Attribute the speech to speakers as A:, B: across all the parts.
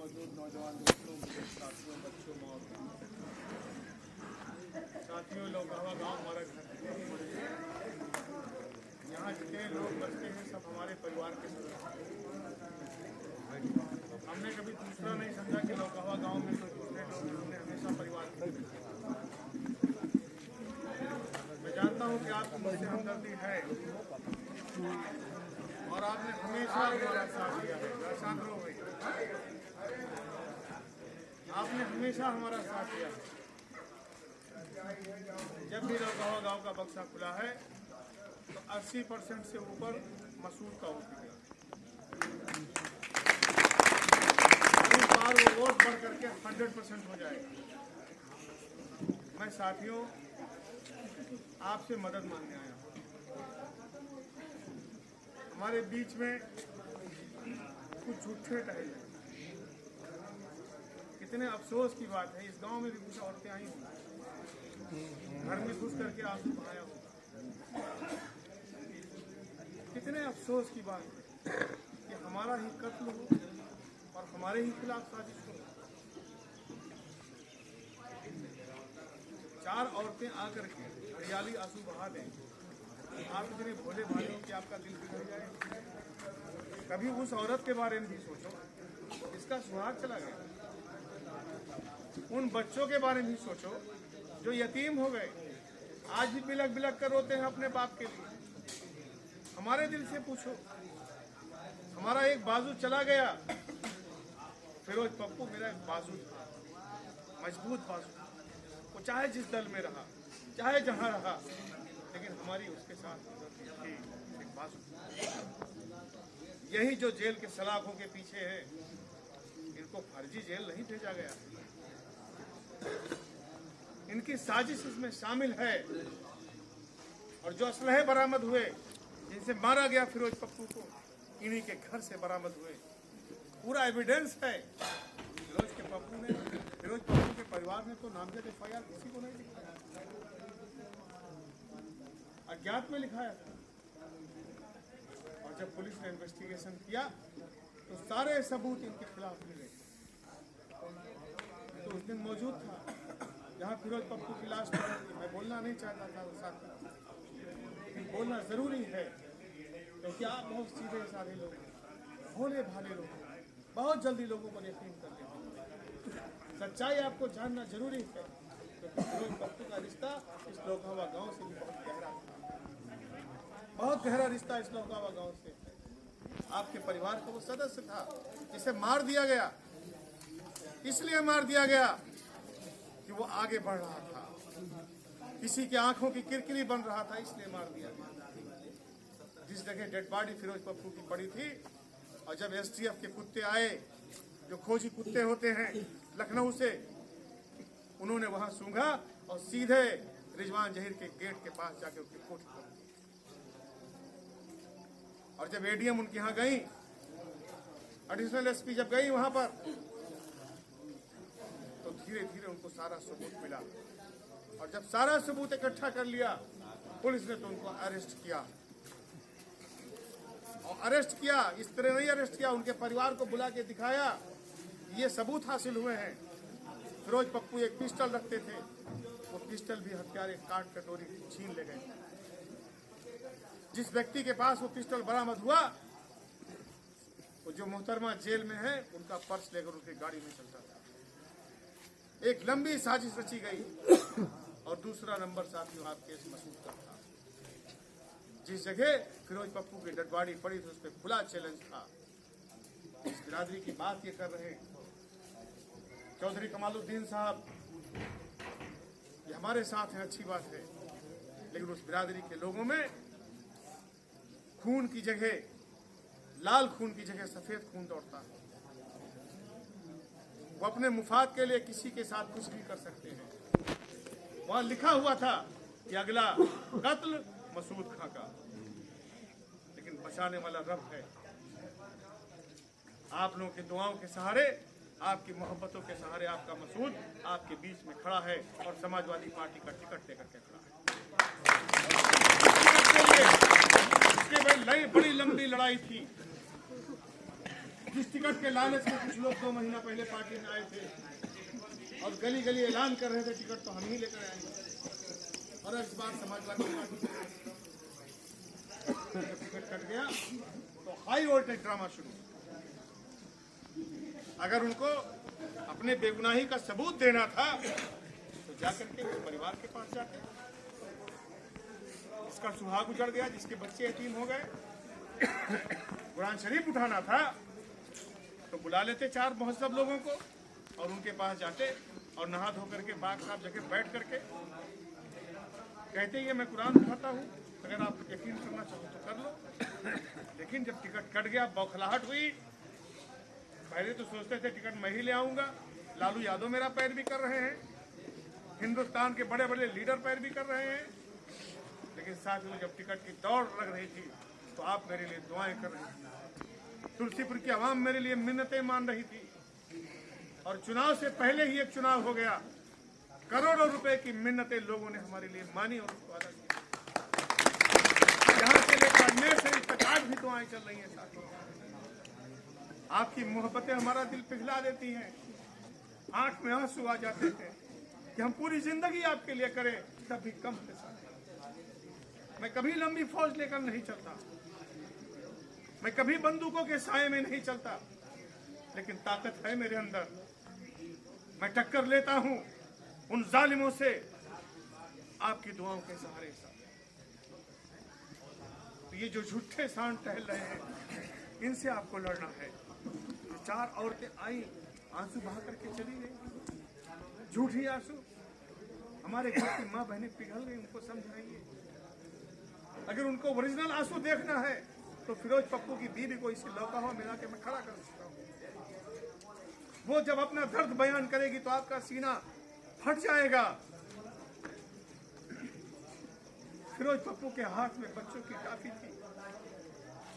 A: मौजूद नौजवान दोस्तों, साथियों, बच्चों, माँ और साथियों, लोकावा गाँव हमारा घर है। यहाँ जितने लोग बसते हैं सब हमारे परिवार के सदस्य हैं। हमने कभी दूसरा नहीं समझा कि लोकावा गाँव में कोई दूसरे लोग हैं। हमने हमेशा परिवार के मैं जानता हूँ कि आपको मुझसे हमदर्दी है और आपने हमेशा हमारा साथ दिया है। शांत रहो भाई, आपने हमेशा हमारा साथ दिया है। जब भी लोकावा गांव का बक्सा खुला है तो 80% से ऊपर मसूद का वोट निकला। इस बार वो वोट बढ़ करके 100% हो जाएगा। मैं साथियों आपसे मदद मांगने आया हूँ। हमारे बीच में कुछ झूठे टहल हैं। कितने अफसोस की बात है, इस गांव में भी कुछ औरतें आई होंगी, घर में घुस करके आंसू बहाया होगा। कितने अफसोस की बात है कि हमारा ही कत्ल हो और हमारे ही खिलाफ साजिश हो। 4 औरतें आकर के हरियाली आंसू बहा दें। आप इतने भोले भाले कि आपका दिल बिगड़ जाए। कभी उस औरत के बारे में भी सोचो जिसका सुहाग चला गया। उन बच्चों के बारे में भी सोचो जो यतीम हो गए, आज भी बिलक बिलक कर रोते हैं अपने बाप के लिए। हमारे दिल से पूछो, हमारा एक बाजू चला गया। फिरोज पप्पू मेरा एक बाजू था, मजबूत बाजू। वो चाहे जिस दल में रहा, चाहे जहां रहा, लेकिन हमारी उसके साथ एक बाजू। यही जो जेल के सलाखों के पीछे है, इनको फर्जी जेल नहीं भेजा गया, इनकी साजिश इसमें शामिल है। और जो असलहे बरामद हुए, जिनसे मारा गया फिरोज पप्पू को, इन्हीं के घर से बरामद हुए। पूरा एविडेंस है। फिरोज पप्पू के परिवार ने तो नामजद FIR किसी को नहीं लिखाया, अज्ञात में लिखाया था। और जब पुलिस ने इन्वेस्टिगेशन किया तो सारे सबूत इनके खिलाफ मिले। तो उस दिन मौजूद था जहां फिरोज पप्पू की लाश पड़ी थी। मैं बोलना नहीं चाहता था वो साथ, लेकिन बोलना जरूरी है क्योंकि आप बहुत सीधे साधे लोग हैं, भोले भाले लोग हैं, बहुत जल्दी लोगों पर यकीन कर लेते हैं। सच्चाई आपको जानना जरूरी है क्योंकि फिरोज पप्पू का रिश्ता इस लोकावा गांव से भी बहुत गहरा था। बहुत गहरा रिश्ता इस लोकावा गांव से। आपके परिवार का वो सदस्य था जिसे मार दिया गया। इसलिए मार दिया गया कि वो आगे बढ़ रहा था, किसी की आंखों की किरकिरी बन रहा था, इसलिए मार दिया गया। जिस जगह डेड बॉडी फिरोज पप्पू की पड़ी थी, और जब STF के कुत्ते आए, जो खोजी कुत्ते होते हैं लखनऊ से, उन्होंने वहां सूंघा और सीधे रिजवान जहीर के गेट के पास जाके उसकी कोठी कर दी। और जब ADM उनके यहाँ गई, एडिशनल SP जब गई वहां पर, तो धीरे धीरे उनको सारा सबूत मिला। और जब सारा सबूत इकट्ठा कर लिया, पुलिस ने तो उनको अरेस्ट किया। और अरेस्ट किया, इस तरह नहीं अरेस्ट किया, उनके परिवार को बुला के दिखाया, ये सबूत हासिल हुए हैं। फिरोज पप्पू एक पिस्टल रखते थे, वो पिस्टल भी हत्यारे काट कटोरी छीन ले गए। जिस व्यक्ति के पास वो पिस्टल बरामद हुआ, वो जो मोहतरमा जेल में है, उनका पर्स लेकर उनकी गाड़ी में चलता था। एक लंबी साजिश रची गई। और दूसरा नंबर साथियों आपके इस मसूद का था। जिस जगह फिरोज पप्पू की डेड बॉडी पड़ी थी, उस पर खुला चैलेंज था। इस बिरादरी की बात ये कर रहे हैं चौधरी कमालुद्दीन साहब, ये हमारे साथ हैं, अच्छी बात है, लेकिन उस बिरादरी के लोगों में खून की जगह, लाल खून की जगह सफेद खून दौड़ता है। वो अपने मुफाद के लिए किसी के साथ कुछ भी कर सकते हैं। वहां लिखा हुआ था कि अगला कत्ल मसूद खां का, लेकिन बचाने वाला रब है। आप लोगों की दुआओं के सहारे, आपकी मोहब्बतों के सहारे आपका मसूद आपके बीच में खड़ा है और समाजवादी पार्टी का टिकट लेकर के खड़ा है। इसके बड़ी लंबी लड़ाई थी। जिस टिकट के लालच में कुछ लोग 2 महीना पहले पार्टी में आए थे और गली गली ऐलान कर रहे थे टिकट तो हम ही लेकर आएंगे, और इस बार समाजवादी पार्टी जब टिकट कट गया तो हाई वोल्टेज ड्रामा शुरू। अगर उनको अपने बेगुनाही का सबूत देना था तो जाकर के उस परिवार के पास जाते, इसका सुहाग उजड़ गया, जिसके बच्चे यतीम हो गए, कुरान शरीफ उठाना था तो बुला लेते 4 महज़ब लोगों को और उनके पास जाते और नहा धो करके बाग साहब जगह बैठ करके कहते ये मैं कुरान उठाता हूँ, अगर आप यकीन करना चाहो तो कर लो। लेकिन जब टिकट कट गया बौखलाहट हुई। पहले तो सोचते थे टिकट मैं ही ले आऊंगा, लालू यादव मेरा पैरवी कर रहे हैं, हिंदुस्तान के बड़े बड़े लीडर पैरवी कर रहे हैं। लेकिन साथ में जब टिकट की दौड़ लग रही थी तो आप मेरे लिए दुआएं कर रहे थे, तुलसीपुर की आवाम मेरे लिए मिन्नतें मान रही थी, और चुनाव से पहले ही एक चुनाव हो गया, करोड़ों रुपए की मिन्नतें लोगों ने हमारे लिए मानी और उसको अदा किया। यहाँ से लेकर अजमेर शरीफ तक आज भी दुआएं चल रही हैं साथियों। आपकी मोहब्बतें हमारा दिल पिघला देती हैं, आंख में आंसू आ जाते हैं कि हम पूरी जिंदगी आपके लिए करें, तब भी कम है साथियों। मैं कभी लंबी फौज लेकर नहीं चलता, मैं कभी बंदूकों के साए में नहीं चलता, लेकिन ताकत है मेरे अंदर। मैं टक्कर लेता हूं उन जालिमों से आपकी दुआओं के सहारे से। ये जो झूठे सांड टहल रहे हैं इनसे आपको लड़ना है। 4 औरतें आई, आंसू बहा करके चली गई, झूठी आंसू। हमारे घर की माँ बहनें पिघल गई, उनको समझाइए। अगर उनको ओरिजिनल आंसू देखना है तो फिरोज पप्पू की बीवी को इसे लौका हुआ मिला के मैं खड़ा कर सकता हूँ। वो जब अपना दर्द बयान करेगी तो आपका सीना फट जाएगा। फिरोज पप्पू के हाथ में बच्चों की काफी थी,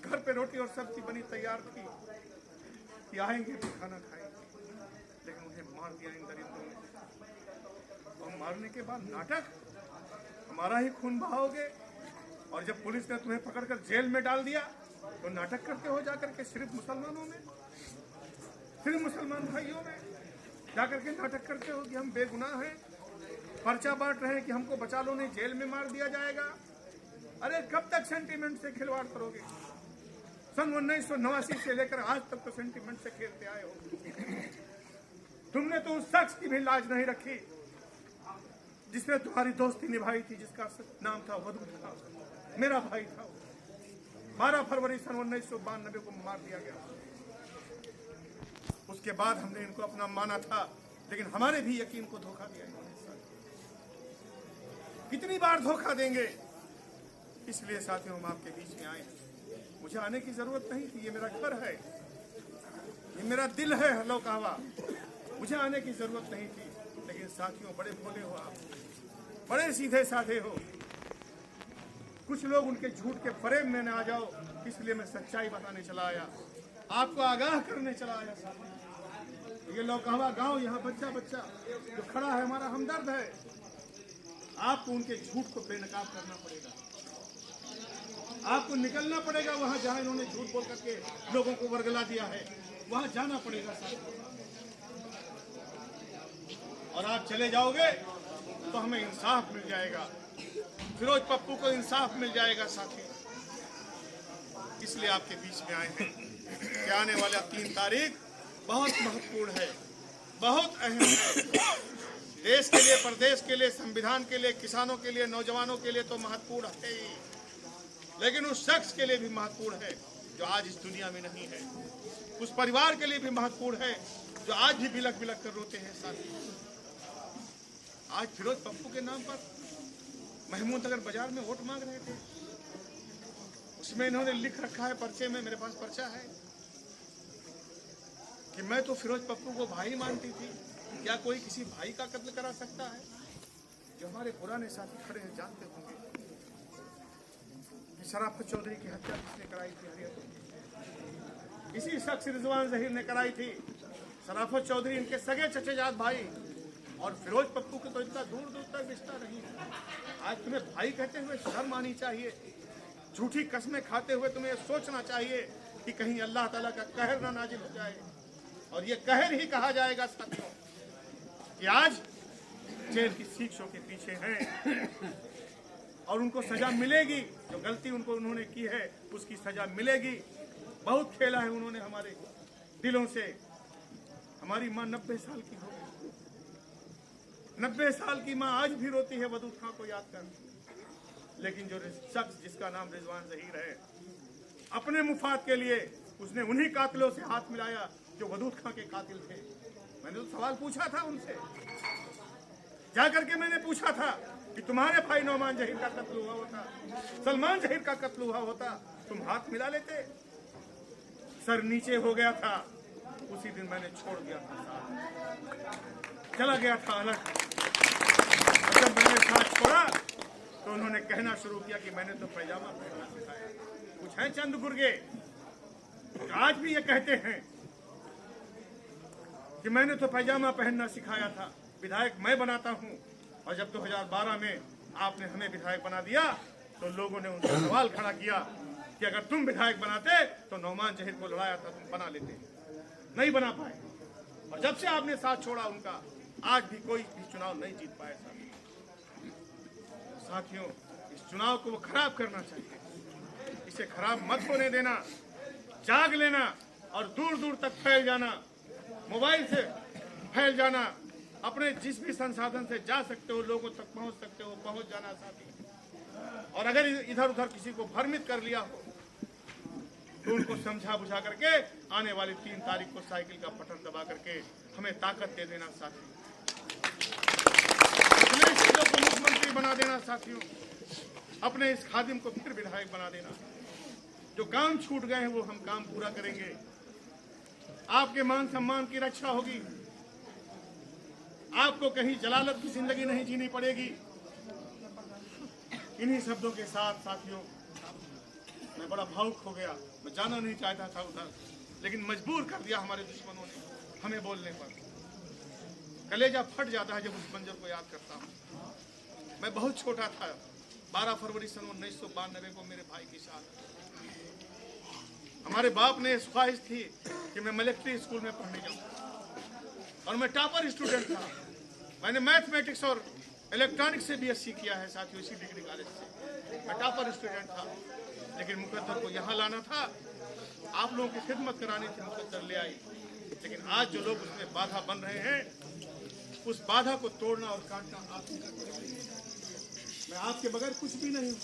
A: घर पे रोटी और सब्जी बनी तैयार थी कि आएंगे तो खाना खाएंगे, लेकिन उन्हें मार दिया इन दरिंदों ने। और मारने के बाद नाटक, हमारा ही खून बहाओगे, और जब पुलिस ने तुम्हें पकड़कर जेल में डाल दिया तो नाटक करते हो जाकर के सिर्फ मुसलमानों में, सिर्फ मुसलमान भाइयों में जाकर के नाटक करते हो कि हम बेगुनाह हैं, पर्चा बांट रहे हैं कि हमको बचा लो नहीं जेल में मार दिया जाएगा। अरे कब तक सेंटीमेंट से खिलवाड़ करोगे? सन 1989 से लेकर आज तक तो सेंटीमेंट से खेलते आए हो। तुमने तो उस शख्स की भी लाज नहीं रखी जिसने तुम्हारी दोस्ती निभाई थी, जिसका नाम था वदूद था, मेरा भाई था। 12 फरवरी सन 1992 को मार दिया गया। उसके बाद हमने इनको अपना माना था, लेकिन हमारे भी यकीन को धोखा दिया इन्होंने। कितनी बार धोखा देंगे? इसलिए साथियों हम आपके बीच में आए। मुझे आने की जरूरत नहीं थी, ये मेरा घर है, ये मेरा दिल है हलो कहवा, मुझे आने की जरूरत नहीं थी। लेकिन साथियों बड़े भोले हो आप, बड़े सीधे साधे हो। कुछ लोग उनके झूठ के फरेब में न आ जाओ, इसलिए मैं सच्चाई बताने चला आया, आपको आगाह करने चला आया। साथियों ये लोकावा गांव, यहाँ बच्चा बच्चा जो खड़ा है हमारा हमदर्द है। आपको उनके झूठ को बेनकाब करना पड़ेगा, आपको निकलना पड़ेगा वहां जहां इन्होंने झूठ बोल करके लोगों को वर्गला दिया है, वहां जाना पड़ेगा साथियों। और आप चले जाओगे तो हमें इंसाफ मिल जाएगा, फिरोज पप्पू को इंसाफ मिल जाएगा साथियों। इसलिए आपके बीच में आए हैं कि आने वाला 3 तारीख बहुत महत्वपूर्ण है, बहुत अहम है। देश के लिए, प्रदेश के लिए, संविधान के लिए, किसानों के लिए, नौजवानों के लिए तो महत्वपूर्ण है ही, लेकिन उस शख्स के लिए भी महत्वपूर्ण है जो आज इस दुनिया में नहीं है। उस परिवार के लिए भी महत्वपूर्ण है जो आज भी बिलक बिलक कर रोते हैं साथी। आज फिरोज पप्पू के नाम पर महमूद नगर बाजार में वोट मांग रहे थे, उसमें इन्होंने लिख रखा है पर्चे में, मेरे पास पर्चा है, कि मैं तो फिरोज पप्पू को भाई मानती थी। क्या कोई किसी भाई का कत्ल करा सकता है? जो हमारे पुराने साथी खड़े हैं जानते होंगे कि शराफत चौधरी की हत्या किसने कराई थी? हरियाणा इसी शख्स रिजवान जहीर ने कराई थी। शराफत चौधरी इनके सगे चचेजात भाई, और फिरोज पप्पू के तो इतना दूर दूर तक रिश्ता नहीं है। आज तुम्हें भाई कहते हुए शर्म आनी चाहिए, झूठी कस्में खाते हुए तुम्हें सोचना चाहिए कि कहीं अल्लाह ताला का कहर ना नाजिल हो जाए। और ये कहर ही कहा जाएगा साथियों कि आज जेल की शिक्षों के पीछे हैं और उनको सजा मिलेगी। जो गलती उन्होंने की है उसकी सजा मिलेगी। बहुत खेला है उन्होंने हमारे दिलों से। हमारी माँ 90 साल की हो गई। 90 साल की माँ आज भी रोती है वदूद खां को याद कर। लेकिन जो शख्स जिसका नाम रिजवान ज़हीर है, अपने मुफाद के लिए उसने उन्हीं कातिलों से हाथ मिलाया जो वदूद खां के कातिल थे। मैंने तो सवाल पूछा था उनसे, जाकर के मैंने पूछा था कि तुम्हारे भाई नौमान ज़हीर का कत्ल हुआ होता, सलमान ज़हीर का कत्ल हुआ होता, तुम हाथ मिला लेते? सर नीचे हो गया था। उसी दिन मैंने छोड़ दिया था साथ, चला गया था अलग। जब मैंने साथ छोड़ा तो उन्होंने कहना शुरू किया कि मैंने तो पैजामा पहनना सिखाया। कुछ हैं चंद गुर्गे आज भी ये कहते हैं कि मैंने तो पैजामा पहनना सिखाया था, विधायक मैं बनाता हूं। और जब 2012 में आपने हमें विधायक बना दिया तो लोगों ने उनसे सवाल खड़ा किया कि अगर तुम विधायक बनाते तो नौमान ज़हीर को लड़ाया था तुम बना लेते, नहीं बना पाए। और जब से आपने साथ छोड़ा उनका, आज भी कोई भी चुनाव नहीं जीत पाए। साथियों, इस चुनाव को वो खराब करना चाहिए, इसे खराब मत होने देना। जाग लेना और दूर दूर तक फैल जाना, मोबाइल से फैल जाना, अपने जिस भी संसाधन से जा सकते हो लोगों तक पहुंच सकते हो पहुंच जाना साथी। और अगर इधर उधर किसी को भ्रमित कर लिया हो तो उनको समझा बुझा करके आने वाली 3 तारीख को साइकिल का बटन दबा करके हमें ताकत दे देना साथी। को मुख्यमंत्री बना देना साथियों, अपने इस खादिम को फिर विधायक बना देना। जो काम छूट गए हैं वो हम काम पूरा करेंगे। आपके मान सम्मान की रक्षा होगी, आपको कहीं जलालत की जिंदगी नहीं जीनी पड़ेगी। इन्हीं शब्दों के साथ साथियों मैं बड़ा भावुक हो गया। मैं जाना नहीं चाहता था उधर, लेकिन मजबूर कर दिया हमारे दुश्मनों ने हमें बोलने पर। कलेजा फट जाता है जब उस मंजर को याद करता हूँ। मैं बहुत छोटा था, 12 फरवरी सन 1992 को मेरे भाई के साथ हमारे बाप ने ख्वाहिश थी कि मैं मिलिट्री स्कूल में पढ़ने जाऊँ और मैं टॉपर स्टूडेंट था। मैंने मैथमेटिक्स और इलेक्ट्रॉनिक्स से BSc किया है साथियों, इसी डिग्री कॉलेज से। मैं टॉपर स्टूडेंट था, लेकिन मुकद्दर को यहाँ लाना था, आप लोगों की खिदमत करानी थी, मुकद्दर ले आई। लेकिन आज जो लोग उसमें बाधा बन रहे हैं, उस बाधा को तोड़ना और काटना आपकी कर्तव्य है। मैं आपके बगैर कुछ भी नहीं हूँ,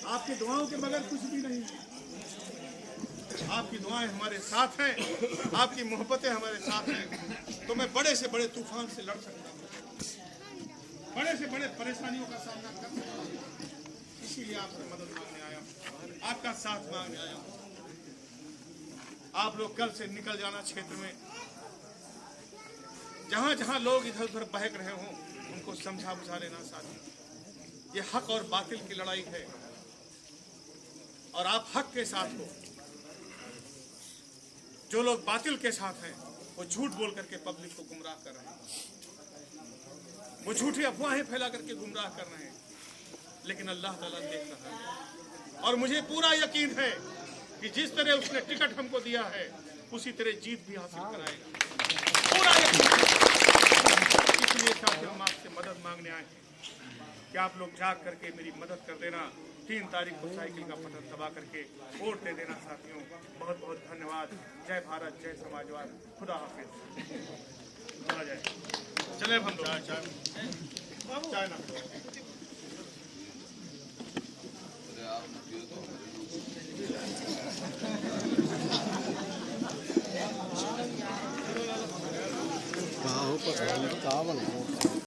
A: आपकी दुआओं के बगैर कुछ भी नहीं हूँ। आपकी दुआएं हमारे साथ हैं, आपकी मोहब्बतें हमारे साथ हैं, तो मैं बड़े से बड़े तूफान से लड़ सकता हूँ, बड़े से बड़े परेशानियों का सामना कर सकता हूँ। इसीलिए आपसे मदद मांगने आया हूँ, आपका साथ मांगने आया हूँ। आप लोग कल से निकल जाना क्षेत्र में, जहां जहां लोग इधर उधर बहक रहे हों उनको समझा बुझा लेना साथी। ये हक और बातिल की लड़ाई है और आप हक के साथ हो। जो लोग बातिल के साथ हैं वो झूठ बोल करके पब्लिक को गुमराह कर रहे हैं, वो झूठी अफवाहें फैला करके गुमराह कर रहे हैं। लेकिन अल्लाह ताला देख रहा है और मुझे पूरा यकीन है कि जिस तरह उसने टिकट हमको दिया है उसी तरह जीत भी हासिल कराएगा, पूरा यकीन। इसलिए साथियों हम आपसे मदद मांगने आए हैं कि आप लोग जाग करके मेरी मदद कर देना। 3 तारीख को साइकिल का बटन दबा करके वोट दे देना साथियों। बहुत बहुत धन्यवाद। जय भारत, जय समाजवाद, खुदा हाफिज। चले हम चाय ना
B: कहाँ हो पता नहीं, कहाँ बना